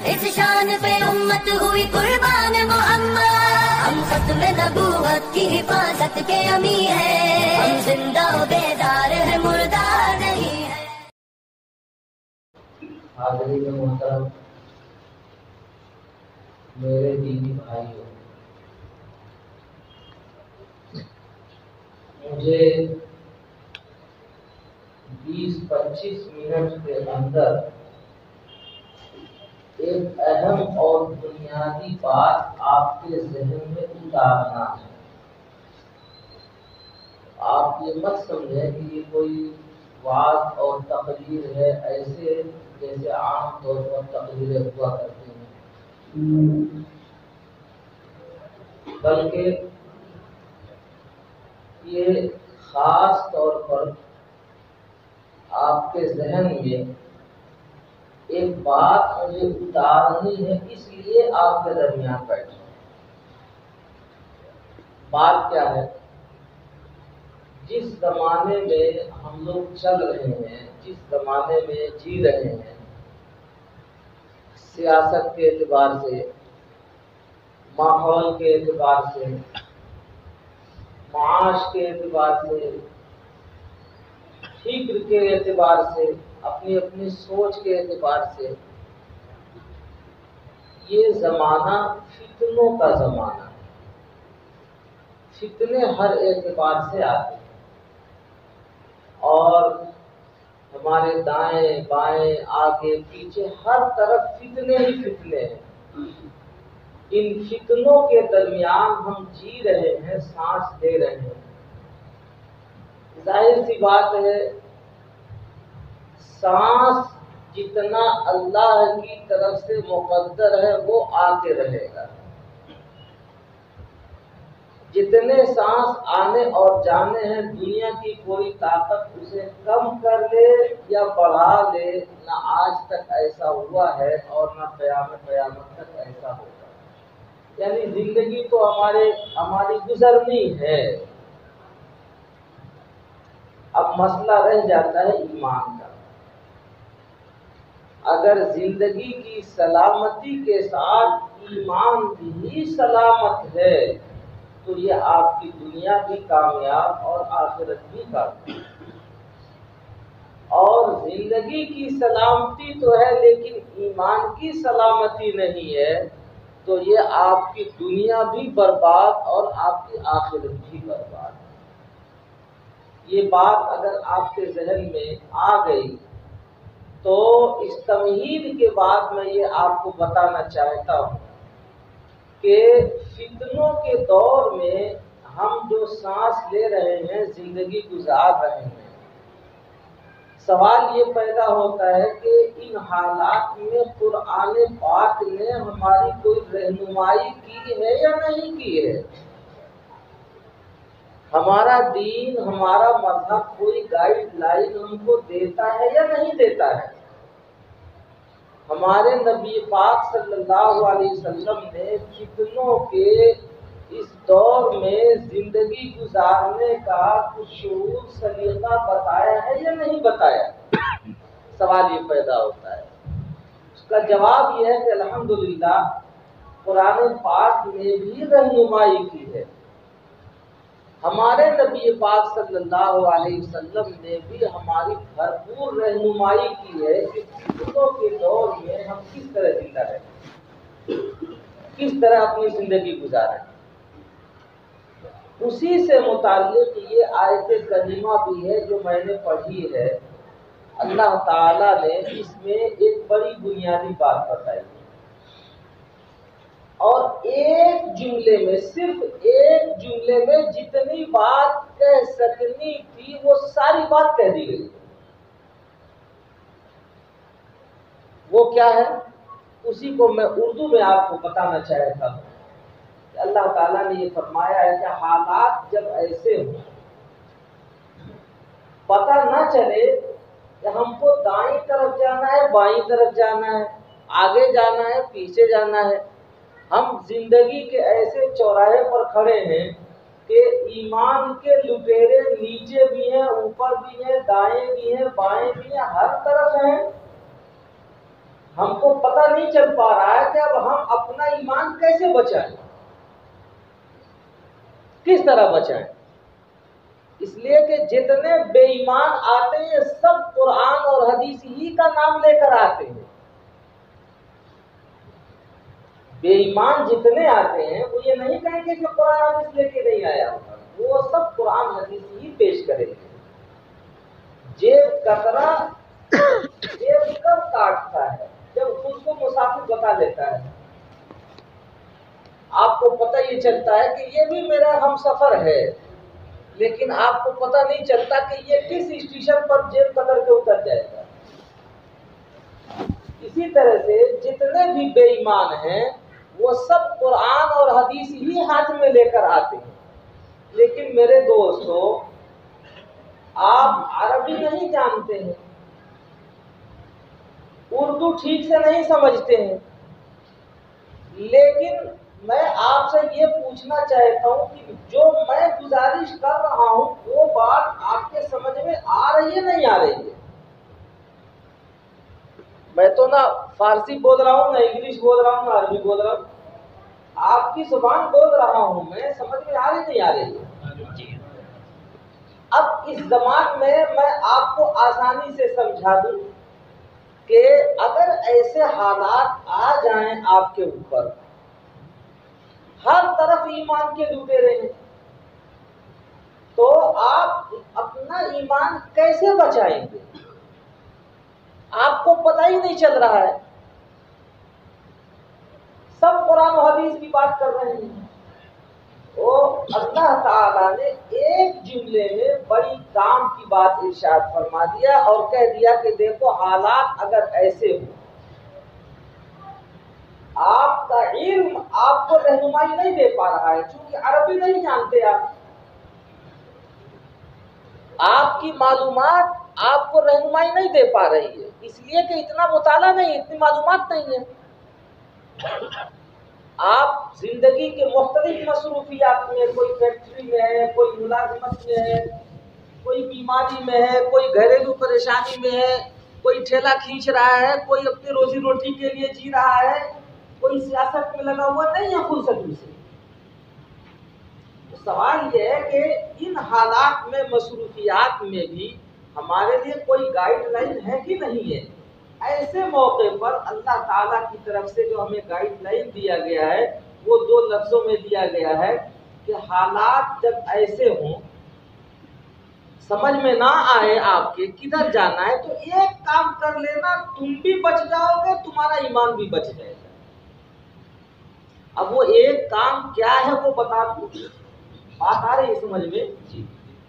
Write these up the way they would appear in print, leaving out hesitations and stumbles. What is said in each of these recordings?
اس شان پہ امت ہوئی قربان محمد، ہم ختم نبوت کی حفاظت کے امی ہیں، ہم زندہ و بیدار ہے مردار نہیں ہے۔ حاضرین محترم، میرے دینی بھائیوں، مجھے 20-25 منٹ کے اندر ایک اہم اور بنیادی بات آپ کے ذہن میں اتارنا ہے۔ آپ یہ مت سمجھیں کہ یہ کوئی وعظ اور تقریر ہے ایسے جیسے عام طور پر تقریریں ہوا کرتی ہیں، بلکہ یہ خاص طور پر آپ کے ذہن میں ایک بات مجھے اتارنی ہے، اس لیے آپ کے درمیان بیٹھا۔ بات کیا ہے؟ جس زمانے میں ہم لوگ چل رہے ہیں، جس زمانے میں جی رہے ہیں، سیاست کے اعتبار سے، ماحول کے اعتبار سے، معاش کے اعتبار سے، فکر کے اعتبار سے، اپنی اپنی سوچ کے اعتبار سے، یہ زمانہ فتنوں کا زمانہ ہے۔ فتنے ہر اعتبار سے آتے ہیں اور ہمارے دائیں بائیں آگے پیچھے ہر طرف فتنے ہی فتنے ہیں۔ ان فتنوں کے درمیان ہم جی رہے ہیں، سانس لے رہے ہیں۔ ظاہر سی بات ہے، سانس جتنا اللہ کی طرف سے مقدر ہے وہ آتے رہے گا۔ جتنے سانس آنے اور جانے ہیں، دنیا کی کوئی طاقت اسے کم کر لے یا بڑھا لے، نہ آج تک ایسا ہوا ہے اور نہ قیامت تک ایسا ہوگا۔ یعنی زندگی تو ہماری گزرنی ہے۔ اب مسئلہ رہ جاتا ہے ایمان کا۔ اگر زندگی کی سلامتی کے ساتھ ایمان بھی سلامت ہے تو یہ آپ کی دنیا بھی کامیاب اور آخرت بھی کامیاب۔ اور زندگی کی سلامتی تو ہے لیکن ایمان کی سلامتی نہیں ہے تو یہ آپ کی دنیا بھی برباد اور آپ کی آخرت بھی برباد۔ یہ بات اگر آپ کے ذہن میں آ گئی تو اس تمہید کے بعد میں یہ آپ کو بتانا چاہتا ہوں کہ فتنوں کے دور میں ہم جو سانس لے رہے ہیں، زندگی گزار رہے ہیں، سوال یہ پیدا ہوتا ہے کہ ان حالات میں قرآن پاک نے ہماری کوئی رہنمائی کی ہے یا نہیں کی ہے؟ ہمارا دین، ہمارا مذہب کوئی گائیڈ لائن ہم کو دیتا ہے یا نہیں دیتا ہے؟ ہمارے نبی پاک صلی اللہ علیہ وسلم نے فتنوں کے اس دور میں زندگی گزارنے کا کچھ شعور سلیقہ بتایا ہے یا نہیں بتایا؟ سوال یہ پیدا ہوتا ہے۔ اس کا جواب یہ ہے کہ الحمدللہ قرآن پاک نے بھی رہنمائی کی ہے۔ ہمارے نبی پاک صلی اللہ علیہ وسلم نے بھی ہماری بھرپور رہنمائی کی ہے کہ فتنوں کے دور میں ہم کس طرح زندہ رہیں، کس طرح اپنی زندگی گزاریں۔ اسی سے متعلق یہ آیت کریمہ بھی ہے جو میں نے پڑھی ہے۔ اللہ تعالیٰ نے اس میں ایک بڑی بنیادی بات بتائی اور ایک جملے میں، صرف ایک جملے میں جتنی بات کہہ سکنی تھی وہ ساری بات کہہ دی گئی۔ وہ کیا ہے؟ اسی کو میں اردو میں آپ کو بتانا چاہتا ہوں کہ اللہ تعالیٰ نے یہ فرمایا ہے کہ حالات جب ایسے ہوں، پتہ نہ چلے کہ ہم کو دائیں طرف جانا ہے، بائیں طرف جانا ہے، آگے جانا ہے، پیچھے جانا ہے۔ ہم زندگی کے ایسے چوراہے پر کھڑے ہیں کہ ایمان کے لٹیرے نیچے بھی ہیں، اوپر بھی ہیں، دائیں بھی ہیں، بائیں بھی ہیں، ہر طرف ہیں۔ ہم کو پتہ نہیں چل پا رہا ہے کہ اب ہم اپنا ایمان کیسے بچائیں، کس طرح بچائیں۔ اس لیے کہ جتنے بے ایمان آتے ہیں سب قرآن اور حدیث ہی کا نام لے کر آتے ہیں۔ بے ایمان جتنے آتے ہیں وہ یہ نہیں کہیں گے کہ قرآن حدیث لے کے نہیں آیا ہوگا، وہ سب قرآن حدیث ہی پیش کریں گے۔ جیب کترا جیب کب کاٹتا ہے؟ جب خود کو مسافر بتا لیتا ہے۔ آپ کو پتہ یہ چلتا ہے کہ یہ بھی میرا ہم سفر ہے، لیکن آپ کو پتہ نہیں چلتا کہ یہ کس اسٹیشن پر جیب کتر کے اتر جائے گا۔ اسی طرح سے جتنے بھی بے ایمان ہیں وہ سب قرآن اور حدیث ہی ہاتھ میں لے کر آتے ہیں، لیکن میرے دوستو آپ عربی نہیں جانتے ہیں، اردو ٹھیک سے نہیں سمجھتے ہیں، لیکن میں آپ سے یہ پوچھنا چاہتا ہوں کہ جو میں گزارش کر رہا ہوں وہ بات آپ کے سمجھ میں آ رہی ہے نہیں آ رہی ہے؟ میں تو نہ فارسی بول رہا ہوں، نہ انگلش بول رہا ہوں، نہ عربی بول رہا ہوں، آپ کی زبان بول رہا ہوں میں، سمجھ میں آ رہی نہیں آ رہی ہے؟ اب اس زبان میں آپ کو آسانی سے سمجھا دوں کہ اگر ایسے حالات آ جائیں آپ کے اوپر، ہر طرف ایمان کے لٹیرے ہیں، تو آپ اپنا ایمان کیسے بچائیں گے؟ آپ کو پتہ ہی نہیں چل رہا ہے، سب قرآن و حدیث کی بات کر رہے ہیں، تو اللہ تعالیٰ نے ایک جملے میں بڑی کام کی بات ارشاد فرما دیا اور کہہ دیا کہ دیکھو حالات اگر ایسے ہوں، آپ کا علم آپ کو رہنمائی نہیں دے پا رہا ہے، چونکہ عربی نہیں جانتے آپ کی معلومات آپ کو رہنمائی نہیں دے پا رہی ہے، اس لیے کہ اتنا مطالعہ نہیں، اتنی معلومات نہیں ہے۔ آپ زندگی کے مختلف مصروفیات میں، کوئی فیکٹری میں ہے، کوئی ملازمت میں ہے، کوئی بیماری میں ہے، کوئی گھریلو پریشانی میں ہے، کوئی ٹھیلا کھینچ رہا ہے، کوئی اپنی روزی روٹی کے لیے جی رہا ہے، کوئی سیاست میں لگا ہوا نہیں ہے فرصت سے۔ سوال یہ ہے کہ ان حالات میں، مصروفیات میں بھی ہمارے لیے کوئی گائیڈ لائن ہے کہ نہیں ہے؟ ایسے موقع پر اللہ تعالیٰ کی طرف سے جو ہمیں گائیڈ لائن دیا گیا ہے وہ دو لفظوں میں دیا گیا ہے کہ حالات جب ایسے ہوں، سمجھ میں نہ آئے آپ کے کدھر جانا ہے، تو ایک کام کر لینا، تم بھی بچ جاؤ گے، تمہارا ایمان بھی بچ جائے گا۔ اب وہ ایک کام کیا ہے وہ بتا دوں، بات آ رہی ہے سمجھ میں؟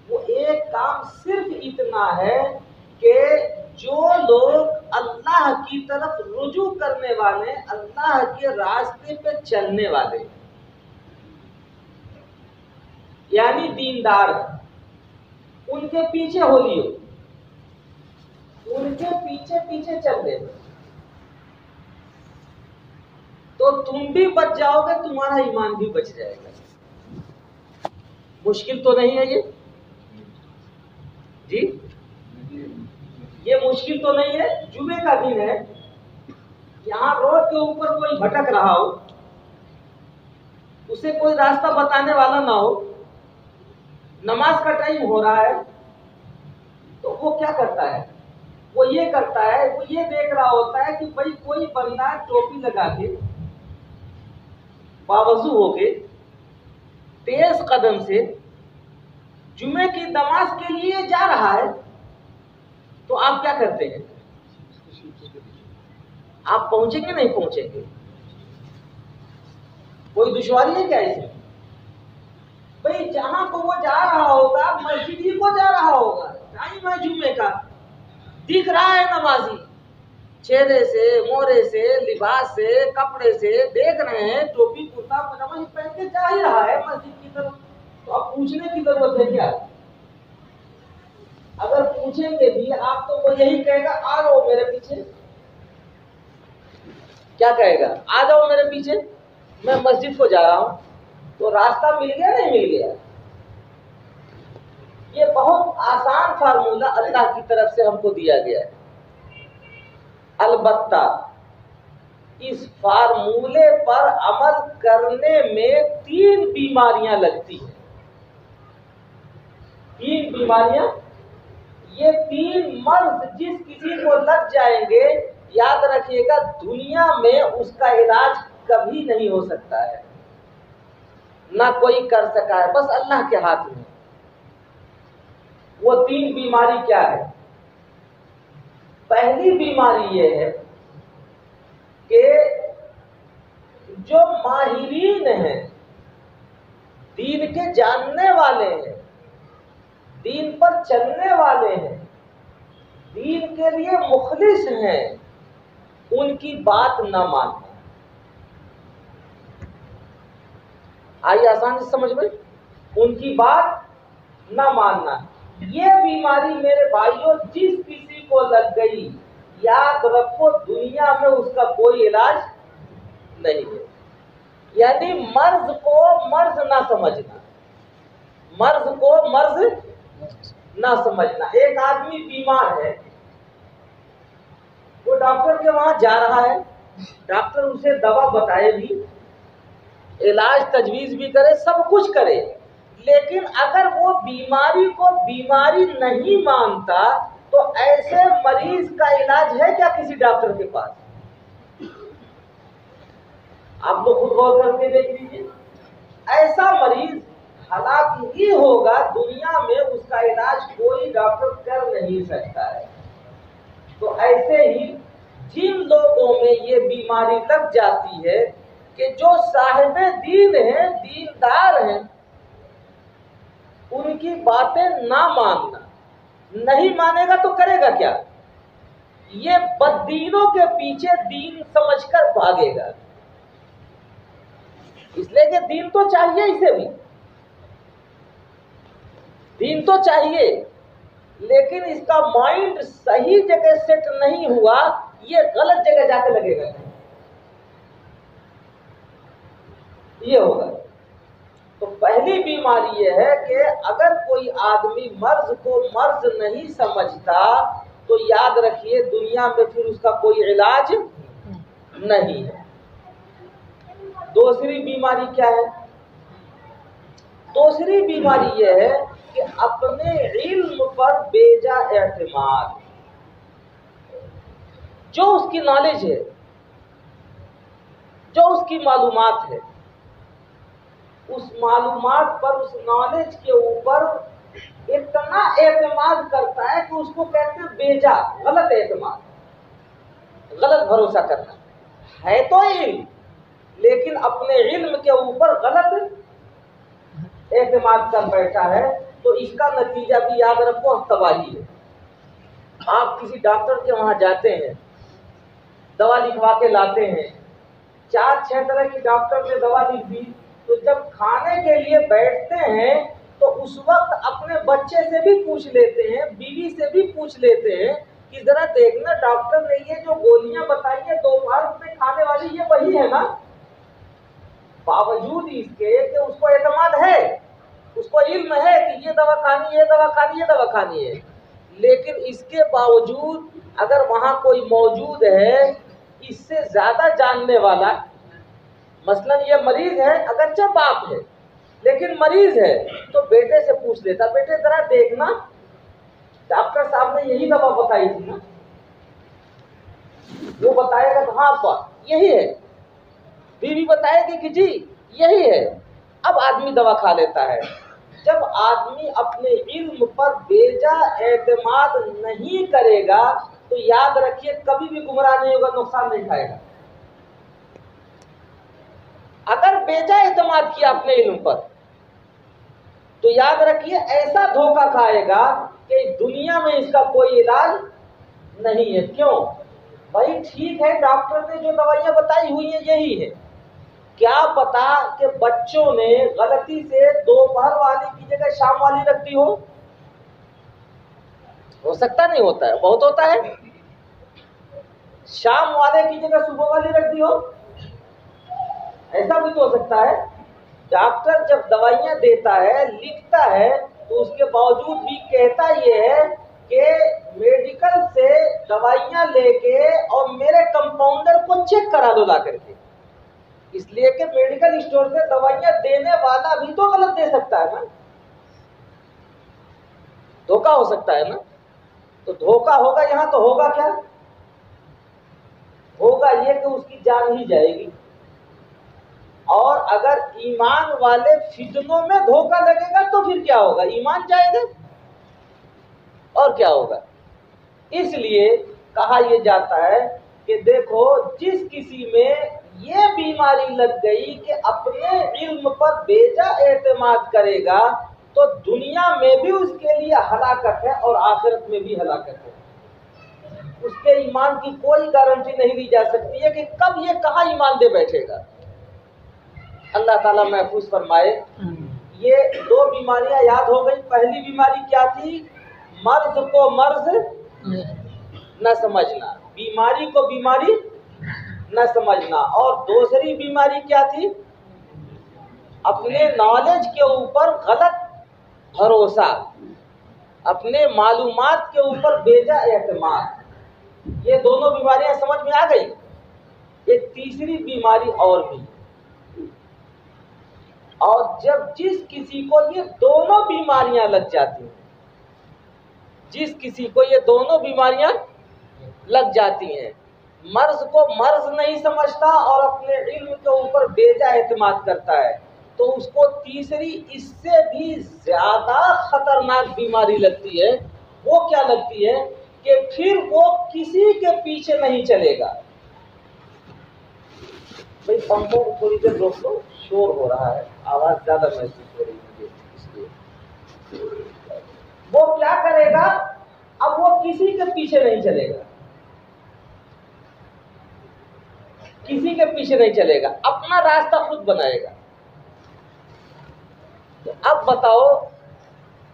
وہ ایک کام صرف اتنا ہے کہ جو لوگ اللہ کی طرف رجوع کرنے والے، اللہ کے راستے پہ چلنے والے، یعنی دیندار، ان کے پیچھے ہو لیو، ان کے پیچھے پیچھے چل دے، تو تم بھی بچ جاؤ گے، تمہارا ایمان بھی بچ جائے گا۔ مشکل تو نہیں ہے یہ؟ جی یہ مشکل تو نہیں ہے؟ جمعے کا دن ہے، یہاں روڈ کے اوپر کوئی بھٹک رہا ہو، اسے کوئی راستہ بتانے والا نہ ہو، نماز کا ٹائم ہو رہا ہے، تو وہ کیا کرتا ہے؟ وہ یہ کرتا ہے، وہ یہ دیکھ رہا ہوتا ہے کہ بھائی کوئی بندہ ٹوپی لگا کے، باوضو ہو کے، تیز قدم سے جمعے کی نماز کے لیے جا رہا ہے، تو آپ کیا کرتے ہیں؟ آپ پہنچیں گے نہیں پہنچیں گے؟ کوئی دشواری ہے کیا اس میں؟ بھئی جہاں کو وہ جا رہا ہوگا مسجد ہی کو جا رہا ہوگا، ٹائم ہے جمعے کا، دکھ رہا ہے نمازی، چہرے سے، مورے سے، لباس سے، کپڑے سے دیکھ رہے ہیں، ٹوپی کرتا پجامہ پہن کے جا ہی رہا ہے مسجد کی طرف، تو اب پوچھنے کی ضرورت ہے کیا؟ اگر پوچھیں گے بھی آپ تو وہ یہی کہے گا آ جاؤ میرے پیچھے۔ کیا کہے گا؟ آ جاؤ میرے پیچھے، میں مسجد کو جا رہا ہوں۔ تو راستہ مل گیا نہیں مل گیا؟ یہ بہت آسان فارمولہ اللہ کی طرف سے ہم کو دیا گیا ہے۔ البتہ اس فارمولے پر عمل کرنے میں 3 بیماریاں لگتی ہیں. 3 بیماریاں، یہ 3 مرض جس کسی کو لگ جائیں گے، یاد رکھیے گا دنیا میں اس کا علاج کبھی نہیں ہو سکتا ہے، نہ کوئی کر سکا ہے، بس اللہ کے ہاتھ میں. وہ 3 بیماری کیا ہے؟ پہلی بیماری یہ ہے کہ جو ماہرین ہیں، دین کے جاننے والے ہیں، دین پر چلنے والے ہیں، دین کے لیے مخلص ہیں، ان کی بات نہ ماننا. آئیے آسان سے سمجھ میں، ان کی بات نہ ماننا. یہ بیماری میرے بھائیوں جس کسی کو لگ گئی، یاد رکھو دنیا میں اس کا کوئی علاج نہیں ہے. یعنی مرض کو مرض نہ سمجھنا، مرض کو مرض نہ سمجھنا. ایک آدمی بیمار ہے، وہ ڈاکٹر کے وہاں جا رہا ہے، ڈاکٹر اسے دوا بتائے بھی، علاج تجویز بھی کرے، سب کچھ کرے، لیکن اگر وہ بیماری کو بیماری نہیں مانتا تو ایسے مریض کا علاج ہے کیا کسی ڈاکٹر کے پاس؟ آپ تو خود غور کر کے دیکھ لیجیے. ایسا مریض ہلاک ہی ہوگا، دنیا میں اس کا علاج کوئی ڈاکٹر کر نہیں سکتا ہے. تو ایسے ہی جن لوگوں میں یہ بیماری لگ جاتی ہے کہ جو صاحب دین ہیں، دیندار ہیں، ان کی باتیں نہ ماننا. نہیں مانے گا تو کرے گا کیا؟ یہ بددینوں کے پیچھے دین سمجھ کر بھاگے گا. اس لیے کہ دین تو چاہیے، اسے بھی دین تو چاہیے، لیکن اس کا مائنڈ صحیح جگہ سیٹ نہیں ہوا، یہ غلط جگہ جا کے لگے گا، یہ ہوگا. تو پہلی بیماری یہ ہے کہ اگر کوئی آدمی مرض کو مرض نہیں سمجھتا تو یاد رکھیے دنیا میں پھر اس کا کوئی علاج نہیں ہے. دوسری بیماری کیا ہے؟ دوسری بیماری یہ ہے کہ اپنے علم پر بیجا اعتماد. جو اس کی نالج ہے، جو اس کی معلومات ہے، اس معلومات پر، اس نالج کے اوپر اتنا اعتماد کرتا ہے کہ اس کو کہتے ہیں بیجا، غلط اعتماد، غلط بھروسہ کرنا. ہے تو علم، لیکن اپنے علم کے اوپر غلط اعتماد کر بیٹھا ہے. تو اس کا نتیجہ بھی یاد رکھو تباہی ہے. آپ کسی ڈاکٹر کے وہاں جاتے ہیں، دوا لکھوا کے لاتے ہیں، 4-6 طرح کی ڈاکٹر نے دوا لکھ دی، تو جب کھانے کے لیے بیٹھتے ہیں تو اس وقت اپنے بچے سے بھی پوچھ لیتے ہیں، بیوی سے بھی پوچھ لیتے ہیں کہ ذرا دیکھنا ڈاکٹر نے یہ جو گولیاں بتائی ہیں دوپہر میں کھانے والی، یہ وہی ہے نا؟ باوجود اس کے کہ اس کو اعتماد ہے، اس کو علم ہے کہ یہ دوا کھانی، یہ دوا کھانی، یہ دوا کھانی ہے، لیکن اس کے باوجود اگر وہاں کوئی موجود ہے اس سے زیادہ جاننے والا، مثلا یہ مریض ہے، اگرچہ باپ ہے لیکن مریض ہے، تو بیٹے سے پوچھ لیتا، بیٹے ذرا دیکھنا ڈاکٹر صاحب نے یہی دوا بتائی تھی نا؟ وہ بتائے گا تو ہاں ابا یہی ہے، بیوی بتائے گی کہ جی یہی ہے. اب آدمی دوا کھا لیتا ہے. جب آدمی اپنے علم پر بیجا اعتماد نہیں کرے گا تو یاد رکھیے کبھی بھی گمراہ نہیں ہوگا، نقصان نہیں کھائے گا. اگر بیجا اعتماد کیا اپنے علم پر تو یاد رکھیے ایسا دھوکہ کھائے گا کہ دنیا میں اس کا کوئی علاج نہیں ہے. کیوں بھائی؟ ٹھیک ہے ڈاکٹر نے جو دوائیاں بتائی ہوئی ہیں یہی ہے، کیا پتا کہ بچوں نے غلطی سے دوپہر والی کی جگہ شام والی رکھ دی ہو سکتا نہیں ہوتا ہے، بہت ہوتا ہے. شام والے کی جگہ صبح والی رکھ دی ہو، ایسا بھی تو ہو سکتا ہے. ڈاکٹر جب دوائیاں دیتا ہے، لکھتا ہے، تو اس کے باوجود بھی کہتا یہ ہے کہ میڈیکل سے دوائیاں لے کے اور میرے کمپاؤنڈر کو چیک کرا دو لا کر کے، اس لیے کہ میڈیکل اسٹور سے دوائیاں دینے والا بھی تو غلط دے سکتا ہے نا، دھوکہ ہو سکتا ہے نا. تو دھوکہ ہوگا یہاں تو ہوگا کیا؟ ہوگا یہ کہ اس کی جان ہی جائے گی. اور اگر ایمان والے فتنوں میں دھوکہ لگے گا تو پھر کیا ہوگا؟ ایمان جائے گا اور کیا ہوگا. اس لیے کہا یہ جاتا ہے کہ دیکھو جس کسی میں یہ بیماری لگ گئی کہ اپنے علم پر بیجا اعتماد کرے گا تو دنیا میں بھی اس کے لیے ہلاکت ہے اور آخرت میں بھی ہلاکت ہے. اس کے ایمان کی کوئی گارنٹی نہیں دی جا سکتی ہے کہ کب یہ کہاں ایمان دے بیٹھے گا. اللہ تعالیٰ محفوظ فرمائے. یہ دو بیماریاں یاد ہو گئی. پہلی بیماری کیا تھی؟ مرض کو مرض نہ سمجھنا، بیماری کو بیماری نہ سمجھنا. اور دوسری بیماری کیا تھی؟ اپنے نالج کے اوپر غلط بھروسہ، اپنے معلومات کے اوپر بیجا اعتماد. یہ دونوں بیماریاں سمجھ میں آ گئی. ایک تیسری بیماری اور بھی، اور جب جس کسی کو یہ دونوں بیماریاں لگ جاتی ہیں، جس کسی کو یہ دونوں بیماریاں لگ جاتی ہیں، مرض کو مرض نہیں سمجھتا اور اپنے علم کے اوپر بیجا اعتماد کرتا ہے، تو اس کو تیسری اس سے بھی زیادہ خطرناک بیماری لگتی ہے. وہ کیا لگتی ہے؟ کہ پھر وہ کسی کے پیچھے نہیں چلے گا. بھائی پنکھوں کو تھوڑی دیر روک لو، شور ہو رہا ہے، آواز زیادہ محسوس ہو رہی ہے اس لیے. وہ کیا کرے گا؟ اب وہ کسی کے پیچھے نہیں چلے گا، کسی کے پیچھے نہیں چلے گا، اپنا راستہ خود بنائے گا. تو اب بتاؤ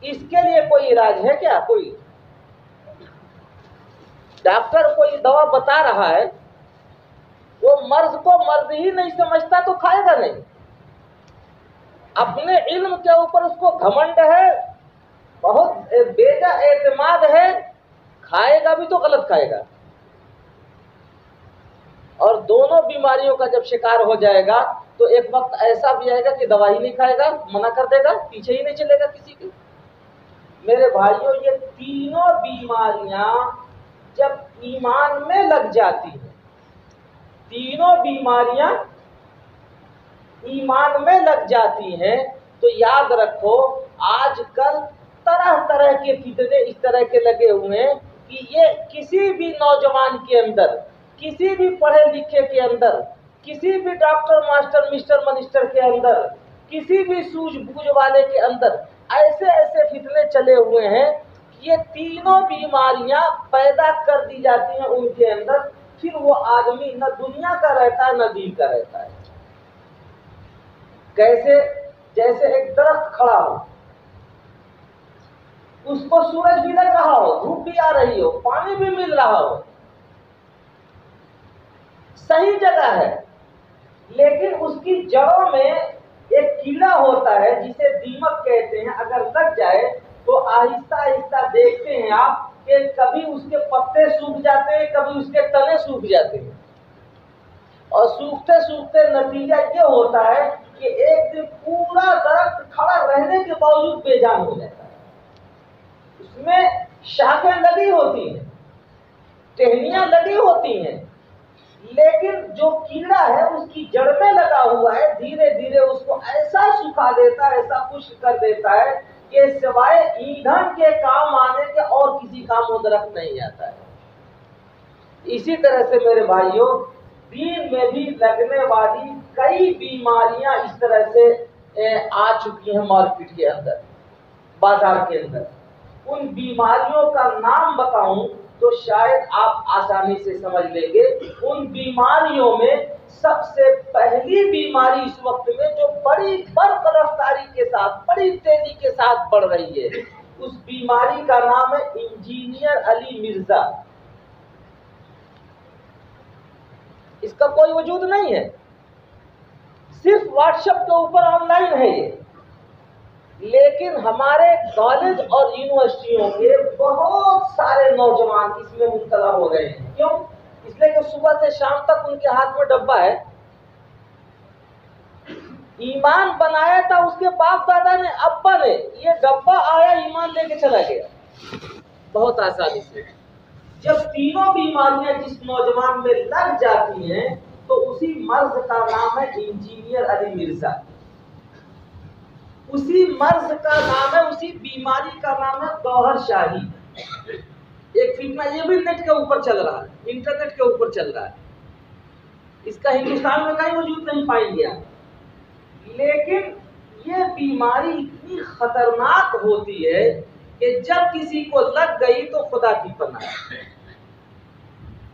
اس کے لیے کوئی علاج ہے کیا؟ کوئی ڈاکٹر کوئی دوا بتا رہا ہے، وہ مرض کو مرض ہی نہیں سمجھتا تو کھائے گا نہیں. اپنے علم کے اوپر اس کو گھمنڈ ہے، بہت بیجا اعتماد ہے، کھائے گا بھی تو غلط کھائے گا. اور دونوں بیماریوں کا جب شکار ہو جائے گا تو ایک وقت ایسا بھی آئے گا کہ دوا ہی نہیں کھائے گا، منع کر دے گا، پیچھے ہی نہیں چلے گا کسی کے. میرے بھائیوں یہ تینوں بیماریاں جب ایمان میں لگ جاتی ہیں، تینوں بیماریاں ایمان میں لگ جاتی ہیں، تو یاد رکھو آج کل طرح طرح کے فتنے اس طرح کے لگے ہوئے ہیں کہ یہ کسی بھی نوجوان کے اندر، کسی بھی پڑھے لکھے کے اندر، کسی بھی ڈاکٹر ماسٹر مسٹر منسٹر کے اندر، کسی بھی سوجھ بوجھ والے کے اندر ایسے ایسے فتنے چلے ہوئے ہیں کہ یہ تینوں بیماریاں پیدا کر دی جاتی ہیں ان کے اندر. پھر وہ آدمی نہ دنیا کا رہتا ہے نہ دین کا رہتا ہے. کیسے؟ جیسے ایک درخت کھڑا ہو، اس کو سورج بھی لگ رہا ہو، دھوپ بھی آ رہی ہو، پانی بھی مل رہا ہو، صحیح جگہ ہے، لیکن اس کی جڑوں میں ایک کیڑا ہوتا ہے جسے دیمک کہتے ہیں. اگر لگ جائے تو آہستہ آہستہ دیکھتے ہیں آپ کہ کبھی اس کے پتے سوکھ جاتے ہیں، کبھی اس کے تنے سوکھ جاتے ہیں، اور سوکھتے سوکھتے نتیجہ یہ ہوتا ہے کہ ایک دن پورا درخت کھڑا رہنے کے باوجود بے جان ہو جاتا ہے. اس میں شاخیں لگی ہوتی ہیں، ٹہنیاں لگی ہوتی ہیں، لیکن جو کیڑا ہے اس کی جڑ میں لگا ہوا ہے، دھیرے دھیرے اس کو ایسا سکھا دیتا ہے، ایسا خشک کر دیتا ہے کہ سوائے ایندھن کے کام آنے کے اور کسی کام وہ درخت نہیں آتا ہے. اسی طرح سے میرے بھائیوں دین میں بھی لگنے والی کئی بیماریاں اس طرح سے آ چکی ہیں مارکیٹ کے اندر، بازار کے اندر. ان بیماریوں کا نام بتاؤں تو شاید آپ آسانی سے سمجھ لیں گے. ان بیماریوں میں سب سے پہلی بیماری اس وقت میں جو بڑی برق رفتاری کے ساتھ، بڑی تیزی کے ساتھ بڑھ رہی ہے، اس بیماری کا نام ہے انجینئر علی مرزا. اس کا کوئی وجود نہیں ہے، صرف واٹس ایپ کے اوپر آن لائن ہے یہ. لیکن ہمارے کالج اور یونیورسٹیوں کے بہت سارے نوجوان اس میں مبتلا ہو گئے ہیں. کیوں؟ اس لیے کہ صبح سے شام تک ان کے ہاتھ میں ڈبہ ہے. ایمان بنایا تھا اس کے باپ دادا نے، ابا نے، یہ ڈبہ آیا ایمان لے کے چلا گیا بہت آسانی سے. جب تینوں بیماریاں جس نوجوان میں لگ جاتی ہیں تو اسی مرض کا نام ہے انجینئر علی مرزا. اسی مرض کا نام ہے، اسی بیماری کا نام ہے گوہر شاہی. ایک فتنہ یہ بھی نیٹ کے اوپر چل رہا ہے، انٹرنیٹ کے اوپر چل رہا ہے. اس کا ہندوستان میں کہیں وجود نہیں پائیں گے آپ. لیکن یہ بیماری اتنی خطرناک ہوتی ہے کہ جب کسی کو لگ گئی تو خدا کی پناہ،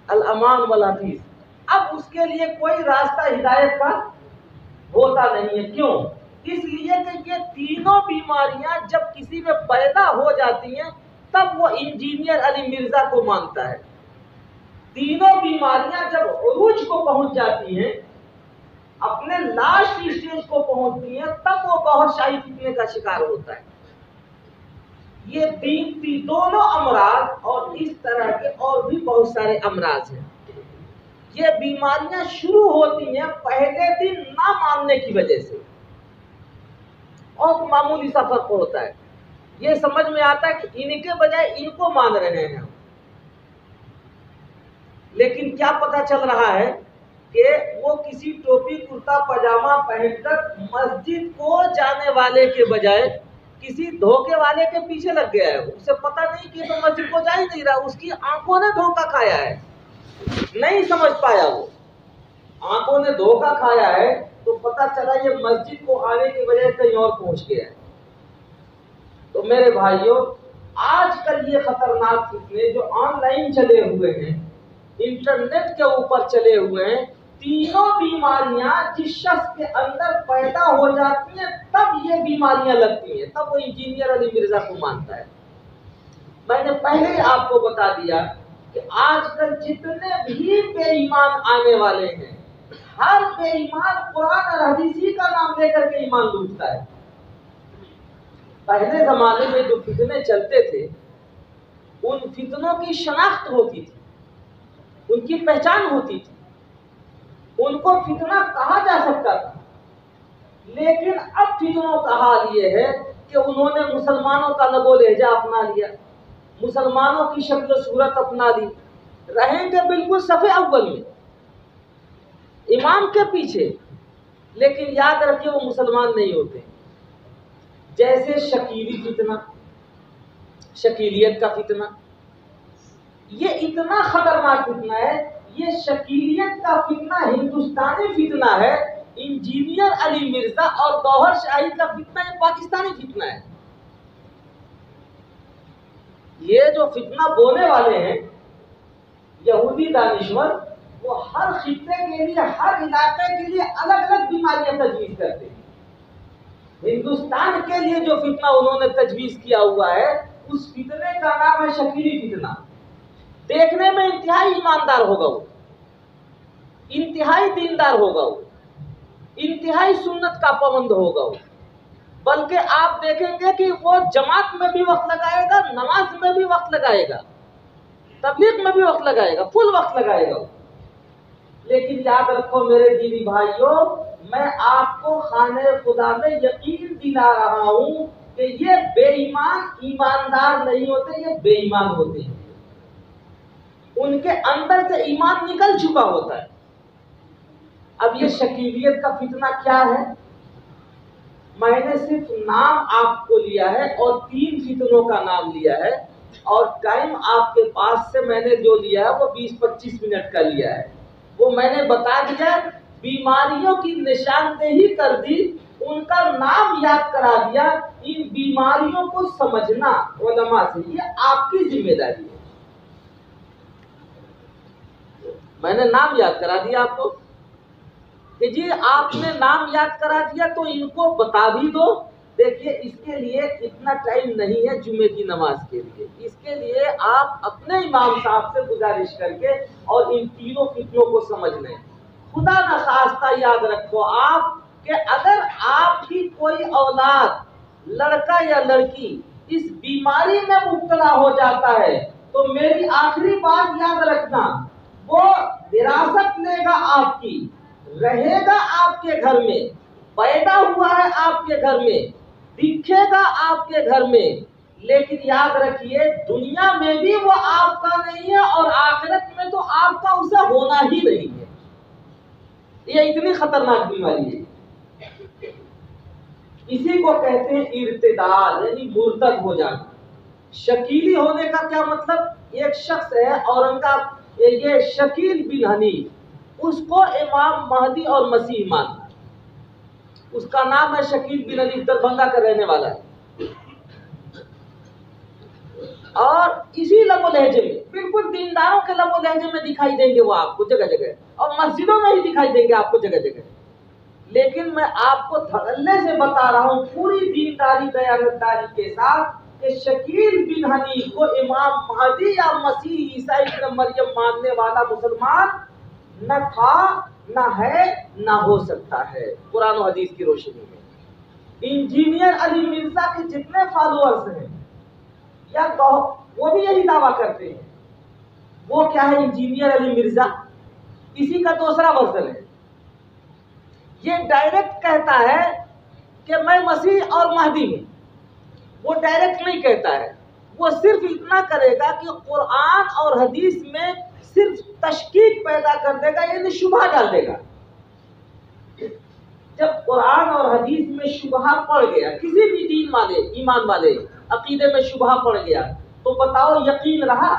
الامان والحفیظ. اب اس کے لیے کوئی راستہ ہدایت کا ہوتا نہیں ہے. کیوں؟ اس لیے کہ یہ تینوں بیماریاں جب کسی میں پیدا ہو جاتی ہیں تب وہ انجینئر علی مرزا کو مانتا ہے. تینوں بیماریاں جب عروج کو پہنچ جاتی ہیں، اپنے لاسٹ اسٹیج کو پہنچتی ہیں، تب وہ گوہر شاہی فتنے کا شکار ہوتا ہے. یہ دونوں امراض اور اس طرح کے اور بھی بہت سارے امراض ہیں. یہ بیماریاں شروع ہوتی ہیں پہلے دن نہ ماننے کی وجہ سے، اور معمولی سا فرق ہوتا ہے. یہ سمجھ میں آتا ہے کہ ان کے بجائے ان کو مان رہے ہیں. لیکن کیا پتہ چل رہا ہے کہ وہ کسی ٹوپی کرتا پاجامہ پہن کر مسجد کو جانے والے کے بجائے کسی دھوکے والے کے پیچھے لگ گیا ہے. اسے پتہ نہیں کہ تو مسجد کو جا ہی نہیں رہا، اس کی آنکھوں نے دھوکہ کھایا ہے، نہیں سمجھ پایا. وہ آنکھوں نے دھوکہ کھایا ہے تو پتہ چلا یہ مسجد کو آنے کے بجائے کہیں اور پہنچ گیا ہے. تو میرے بھائیوں، آج کل یہ خطرناک فتنے جو آن لائن چلے ہوئے ہیں، انٹرنیٹ کے اوپر چلے ہوئے ہیں، تینوں بیماریاں جس شخص کے اندر پیدا ہو جاتی ہیں تب یہ بیماریاں لگتی ہیں، تب وہ انجینئر علی مرزا کو مانتا ہے. میں نے پہلے ہی آپ کو بتا دیا کہ آج کل جتنے بھی بے ایمان آنے والے ہیں، ہر بے ایمان قرآن اور حدیث کا نام لے کر کے ایمان لوٹتا ہے. پہلے زمانے میں جو فتنے چلتے تھے ان فتنوں کی شناخت ہوتی تھی، ان کی پہچان ہوتی تھی، ان کو فتنہ کہا جا سکتا تھا. لیکن اب فتنوں کا حال یہ ہے کہ انہوں نے مسلمانوں کا لب و لہجہ اپنا لیا، مسلمانوں کی شکل و صورت اپنا لی، رہیں گے بالکل صف اول میں امام کے پیچھے، لیکن یاد رکھیے وہ مسلمان نہیں ہوتے. جیسے شکیلی فتنہ، شکیلیت کا فتنہ، یہ اتنا خطرناک فتنہ ہے. یہ شکیلیت کا فتنہ ہندوستانی فتنہ ہے، انجینئر علی مرزا اور گوہر شاہی کا فتنہ یہ پاکستانی فتنہ ہے. یہ جو فتنہ بونے والے ہیں یہودی دانشور، وہ ہر خطے کے لیے، ہر علاقے کے لیے الگ الگ بیماریاں تجویز کرتے ہیں. ہندوستان کے لیے جو فتنہ انہوں نے تجویز کیا ہوا ہے اس فتنے کا نام ہے شکیلی فتنہ. دیکھنے میں انتہائی ایماندار ہوگا وہ، انتہائی دیندار ہوگا وہ، انتہائی سنت کا پابند ہوگا وہ، بلکہ آپ دیکھیں گے کہ وہ جماعت میں بھی وقت لگائے گا، نماز میں بھی وقت لگائے گا، تبلیغ میں بھی وقت لگائے گا، فل وقت لگائے گا. لیکن یاد رکھو میرے دینی بھائیوں، میں آپ کو خانہ خدا میں یقین دلا رہا ہوں کہ یہ بے ایمان ایماندار نہیں ہوتے، یہ بے ایمان ہوتے ہیں. ان کے اندر سے ایمان نکل چکا ہوتا ہے. اب یہ شکیلیت کا فتنہ کیا ہے؟ میں نے صرف نام آپ کو لیا ہے اور 3 فتنوں کا نام لیا ہے، اور ٹائم آپ کے پاس سے میں نے جو لیا ہے وہ 20-25 منٹ کا لیا ہے. وہ میں نے بتا دیا، بیماریوں کی نشاندہی کر دی، ان کا نام یاد کرا دیا. ان بیماریوں کو سمجھنا علماء سے یہ آپ کی ذمہ داری ہے. میں نے نام یاد کرا دیا آپ کو کہ جی آپ نے نام یاد کرا دیا تو ان کو بتا بھی دو. دیکھیے اس کے لیے اتنا ٹائم نہیں ہے جمعے کی نماز کے لیے، اس کے لیے آپ اپنے امام صاحب سے گزارش کر کے اور ان تینوں فتنوں کو سمجھ لیں. خدا نخواستہ یاد رکھو آپ کہ اگر آپ کی کوئی اولاد لڑکا یا لڑکی اس بیماری میں مبتلا ہو جاتا ہے تو میری آخری بات یاد رکھنا، وہ وراثت لے گا آپ کی، رہے گا آپ کے گھر میں، پیدا ہوا ہے آپ کے گھر میں، دکھے گا آپ کے گھر میں، لیکن یاد رکھیے دنیا میں بھی وہ آپ کا نہیں ہے اور آخرت میں تو آپ کا اسے ہونا ہی نہیں ہے۔ یہ اتنی خطرناک بیماری ہے، اسی کو کہتے ہیں ارتداد، یعنی مرتد ہو جانا۔ شکیلی ہونے کا کیا مطلب؟ ایک شخص ہے اورنگزیب، یہ شکیل بن حنیف، اس کو امام مہدی اور مسیح مانتا، اس کا نام ہے شکیل بن حنیف، دربھنگا کا رہنے والا ہے، اور اسی لب و لہجے میں بالکل دینداروں کے لب و لہجے میں دکھائی دیں گے وہ آپ کو جگہ جگہ، اور مسجدوں میں ہی دکھائی دیں گے آپ کو جگہ جگہ۔ لیکن میں آپ کو دھڑلے سے بتا رہا ہوں پوری دینداری دیانتداری کے ساتھ کہ شکیل بن حنیف کو امام مہدی یا مسیح عیسیٰ ابن مریم ماننے والا مسلمان نہ تھا، نہ ہے، نہ ہو سکتا ہے قرآن و حدیث کی روشنی میں۔ انجینئر علی مرزا کے جتنے فالوورز ہیں یا وہ بھی یہی دعویٰ کرتے ہیں، وہ کیا ہے انجینئر علی مرزا؟ اسی کا دوسرا ورژن ہے۔ یہ ڈائریکٹ کہتا ہے کہ میں مسیح اور مہدی ہوں، وہ ڈائریکٹ نہیں کہتا ہے، وہ صرف اتنا کرے گا کہ قرآن اور حدیث میں صرف تشکیک پیدا کر دے گا، یعنی شبہ ڈال دے گا۔ جب قرآن اور حدیث میں شبہ پڑ گیا، کسی بھی دین والے، ایمان والے عقیدے میں شبہ پڑ گیا تو بتاؤ یقین رہا؟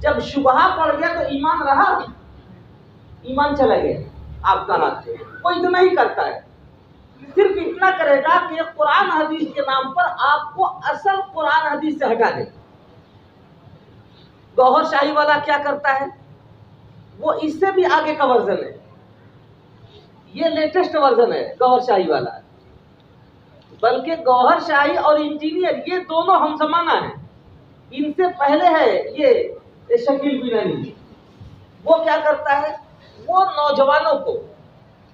جب شبہ پڑ گیا تو ایمان رہا؟ ایمان چلا گیا آپ کا ہاتھ سے۔ وہ اتنا ہی کرتا ہے، صرف اتنا کرے گا کہ قرآن حدیث کے نام پر آپ کو اصل قرآن حدیث سے ہٹا دے۔ گوہر شاہی والا کیا کرتا ہے؟ وہ اس سے بھی آگے کا ورژن ہے، یہ لیٹسٹ ورژن ہے گوہر شاہی والا، بلکہ گوہر شاہی اور انجینئر یہ دونوں ہم زمانہ ہیں، ان سے پہلے ہے یہ شکیل بن حنیف۔ وہ کیا کرتا ہے؟ وہ نوجوانوں کو،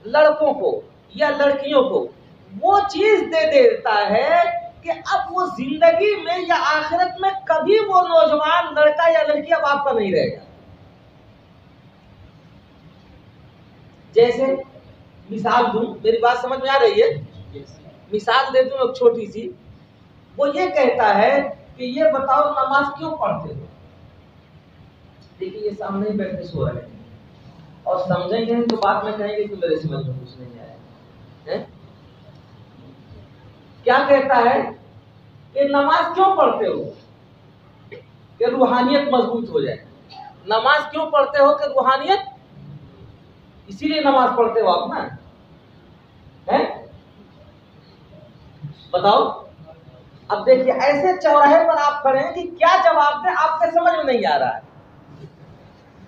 لڑکوں کو یا لڑکیوں کو وہ چیز دے دیتا ہے کہ اب وہ زندگی میں یا آخرت میں کبھی وہ نوجوان لڑکا یا لڑکی اب آپ کا نہیں رہے گا۔ جیسے مثال دوں، میری بات سمجھ میں آ رہی ہے؟ مثال دے دوں ایک چھوٹی سی، وہ یہ کہتا ہے کہ یہ بتاؤ نماز کیوں پڑھتے ہو؟ دیکھیے یہ سامنے ہی بیٹھے سو رہے ہیں اور سمجھیں گے تو بات میں کہیں گے کہ میرے سمجھ میں کچھ نہیں آیا۔ کیا کہتا ہے کہ نماز کیوں پڑھتے ہو؟ کہ روحانیت مضبوط ہو جائے۔ نماز کیوں پڑھتے ہو؟ کہ روحانیت، اسی لیے نماز پڑھتے ہو آپ نا، بتاؤ۔ اب دیکھیے ایسے چوراہے پر آپ کھڑے ہیں کہ کیا جواب دیں آپ کے سمجھ میں نہیں آ رہا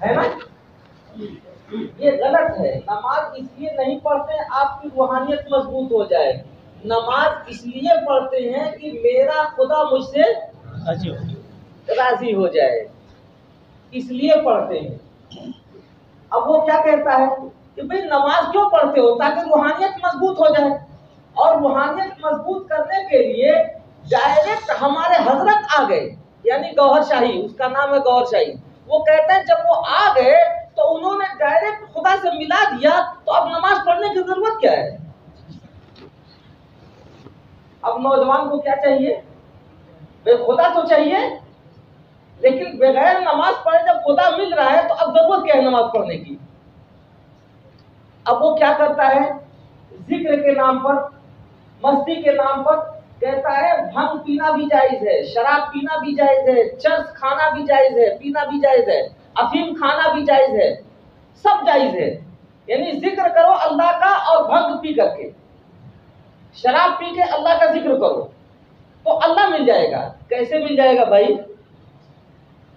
ہے نا؟ یہ غلط ہے۔ نماز اس لیے نہیں پڑھتے ہیں آپ کی روحانیت مضبوط ہو جائے، نماز اس لیے پڑھتے ہیں کہ میرا خدا مجھ سے راضی ہو جائے، اس لیے پڑھتے ہیں۔ اب وہ کیا کہتا ہے کہ بھئی نماز کیوں پڑھتے ہو؟ تاکہ روحانیت مضبوط ہو جائے، اور روحانیت مضبوط کرنے کے لیے ڈائریکٹ ہمارے حضرت آ گئے، یعنی گوہر شاہی، اس کا نام ہے گوہر شاہی۔ وہ کہتے ہیں جب وہ آ گئے تو انہوں نے ڈائریکٹ خدا سے ملا دیا، تو اب نماز پڑھنے کی ضرورت کیا ہے؟ اب نوجوان کو کیا چاہیے؟ بے خدا تو چاہیے، لیکن بغیر نماز پڑھے جب خدا مل رہا ہے تو اب ضرورت کیا ہے نماز پڑھنے کی؟ اب وہ کیا کرتا ہے؟ ذکر کے نام پر، مستی کے نام پر کہتا ہے بھنگ پینا بھی جائز ہے، شراب پینا بھی جائز ہے، چرس کھانا بھی جائز ہے، پینا بھی جائز ہے، افیم کھانا بھی جائز ہے، سب جائز ہے۔ یعنی ذکر کرو اللہ کا اور بھنگ پی کر کے، شراب پی کے اللہ کا ذکر کرو تو اللہ مل جائے گا۔ کیسے مل جائے گا بھائی؟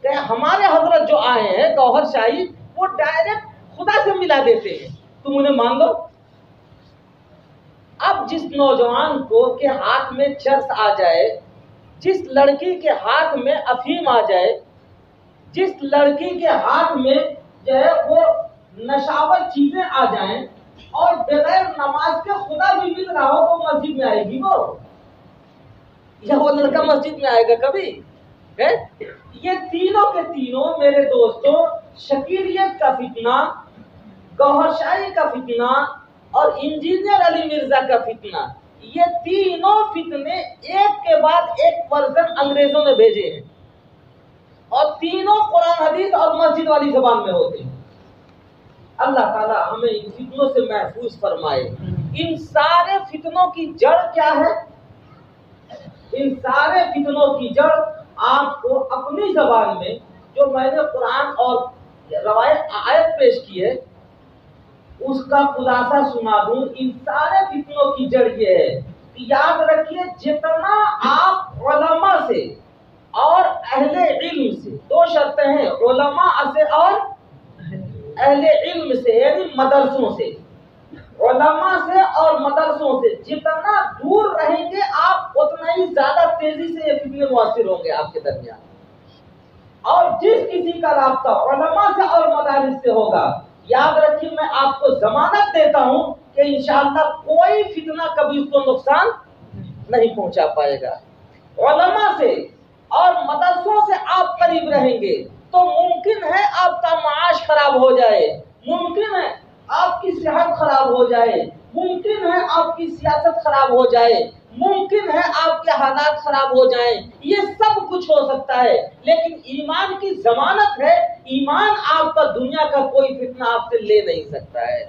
کہ ہمارے حضرت جو آئے ہیں گوہر شاہی، وہ ڈائریکٹ خدا سے ملا دیتے ہیں، تم انہیں مان لو۔ اب جس نوجوان کو کے ہاتھ میں چرس آ جائے، جس لڑکی کے ہاتھ میں افیم آ جائے، جس لڑکی کے ہاتھ میں جو ہے وہ نشاور چیزیں آ جائیں، اور بغیر نماز کے خدا بھی مل رہا ہو تو مسجد میں آئے گی وہ؟ یا وہ لڑکا مسجد میں آئے گا کبھی؟ یہ تینوں کے تینوں میرے دوستوں، شکیلیت کا فتنہ، گوہر شاہی کا فتنہ اور انجینئر علی مرزا کا فتنہ، یہ تینوں فتنے ایک کے بعد ایک ورژن انگریزوں نے بھیجے ہیں اور تینوں قرآن حدیث اور مسجد والی زبان میں ہوتے ہیں۔ اللہ تعالیٰ ہمیں ان فتنوں سے محفوظ فرمائے۔ ان سارے فتنوں کی جڑ کیا ہے؟ ان سارے فتنوں کی جڑ آپ کو اپنی زبان میں جو میں نے قرآن اور روایت آیت پیش کی ہے اس کا خلاصہ سنا دوں۔ ان سارے فتنوں کی جڑ یہ ہے کہ یاد رکھیے، جتنا آپ علماء سے اور اہل علم سے، دو شرطیں ہیں، علماء سے اور اہل علم سے یعنی مدرسوں سے، علماء سے اور مدرسوں سے جتنا دور رہیں گے آپ اتنا ہی زیادہ تیزی سے یہ فتنے مؤثر ہوں گے آپ کے درمیان۔ اور جس کسی کا رابطہ علماء سے اور مدارس سے ہوگا، یاد رکھیے میں آپ کو ضمانت دیتا ہوں کہ انشاءاللہ کوئی فتنہ کبھی اس کو نقصان نہیں پہنچا پائے گا۔ علماء سے اور مدرسوں سے آپ قریب رہیں گے تو ممکن ہے آپ کا معاش خراب ہو جائے، ممکن ہے آپ کی صحت خراب ہو جائے، ممکن ہے آپ کی سیاست خراب ہو جائے، ممکن ہے آپ کے حالات خراب ہو جائیں، یہ سب کچھ ہو سکتا ہے، لیکن ایمان کی ضمانت ہے، ایمان آپ کا دنیا کا کوئی فتنہ آپ سے لے نہیں سکتا ہے۔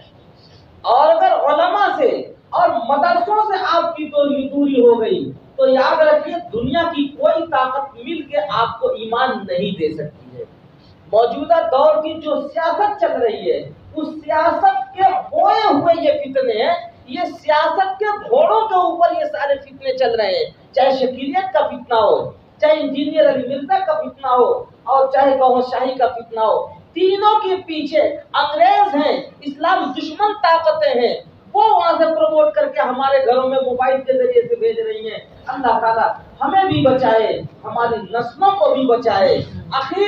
اور اگر علماء سے اور مدرسوں سے آپ کی دوری ہو گئی تو یاد رکھیے دنیا کی کوئی طاقت مل کے آپ کو ایمان نہیں دے سکتی ہے۔ موجودہ دور کی جو سیاست چل رہی ہے اس سیاست کے ہوئے ہوئے یہ فتنے ہیں، یہ سیاست کے گھوڑوں کے اوپر یہ سارے فتنے چل رہے ہیں، چاہے شکیلیت کا فتنہ ہو، چاہے انجینئر علی مرزا کا فتنہ ہو اور چاہے گوہر شاہی کا فتنہ ہو۔ تینوں کے پیچھے انگریز ہیں، اسلام دشمن طاقتیں ہیں، وہ وہاں سے پروموٹ کر کے ہمارے گھروں میں موبائل کے ذریعے سے بھیج رہی ہیں۔ اللہ تعالیٰ ہمیں بھی بچائے، ہماری نسلوں کو بھی بچائے۔ آخر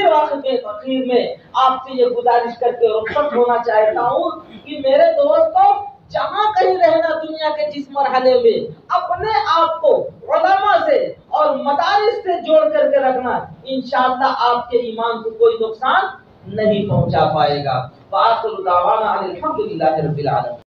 میں آپ سے یہ گزارش کر کے رخصت ہونا چاہتا ہوں کہ میرے دوستوں، جہاں کہیں رہنا دنیا کے جس مرحلے میں، اپنے آپ کو علماء سے اور مدارس سے جوڑ کر کے رکھنا، انشاءاللہ آپ کے ایمان کو کوئی نقصان نہیں پہنچا پائے گا۔ وآخر دعوانا الحمدللہ رب العالمین۔